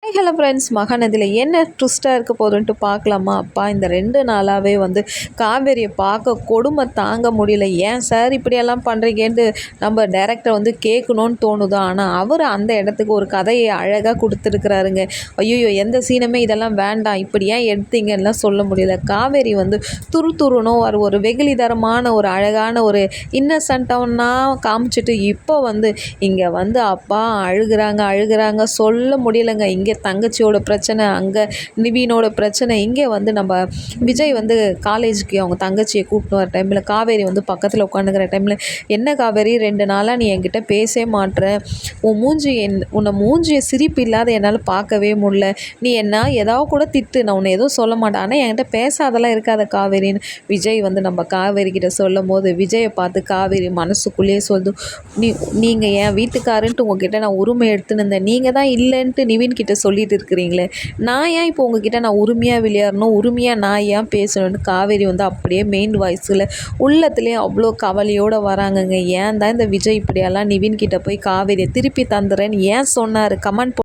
Hello friends, மகாநதியில் என்ன ட்விஸ்ட்டாக இருக்க போதுன்ட்டு பார்க்கலாமா? அப்பா இந்த 2 நாளாகவே காவேரியை பார்க்க கொடுமை தாங்க முடியல. ஏன் சார் இப்படியெல்லாம் பண்ணுறீங்கன்ட்டு நம்ம டைரக்டர் கேட்கணும்னு தோணுதோ. ஆனால் அவர் அந்த இடத்துக்கு ஒரு கதையை அழகாக கொடுத்துருக்குறாருங்க. ஐயோ, எந்த சீனுமே இதெல்லாம் வேண்டாம், இப்படி ஏன் எடுத்தீங்கலாம் சொல்ல முடியல. காவேரி துரு துருனோ ஒரு வெகுளிதரமான ஒரு அழகான ஒரு இன்னசென்ட்டானா காமிச்சிட்டு இப்போ இங்கே அப்பா அழுகிறாங்க சொல்ல முடியலைங்க. இங்கே தங்கச்சியோட பிரச்சனை, அங்கே நிவீனோட பிரச்சனை. இங்கே நம்ம விஜய் காலேஜுக்கு அவங்க தங்கச்சியை கூப்பிட்டு வர டைமில் காவேரி பக்கத்தில் உட்காந்துக்கிற டைமில், என்ன காவேரி 2 நாளாக நீ என்கிட்ட பேசவே மாட்டுற, உன்னை மூஞ்சியை சிரிப்பு இல்லாத என்னால் பார்க்கவே முடியல, நீ என்ன ஏதாவது கூட திட்டு, நான் உன்னை எதுவும் சொல்ல மாட்டேன், ஆனால் என்கிட்ட பேசாதெல்லாம் இருக்காத காவேரின்னு விஜய் நம்ம காவேரி கிட்ட சொல்லும் போது, விஜயை பார்த்து காவேரி மனசுக்குள்ளேயே சொல்லுது, நீங்கள் என் வீட்டுக்காருன்ட்டு உங்ககிட்ட நான் உரிமை எடுத்துன்னு இருந்தேன், நீங்கள் தான் இல்லைன்ட்டு நிவின் கிட்ட சொல்லிட்டு இருக்கிறீங்களே, நான் ஏன் இப்போ உங்ககிட்ட நான் உரிமையாக விளையாடணும், உரிமையாக நான் ஏன் பேசணும்னு காவேரி அப்படியே மெயின் வாய்ஸில் உள்ளத்துலேயே அவ்வளோ கவலையோடு வராங்கங்க. ஏன் தான் இந்த விஜய் இப்படியெல்லாம் நிவின் கிட்ட போய் காவேரியை திருப்பி தந்துடுறேன்னு ஏன் சொன்னார்? கமெண்ட்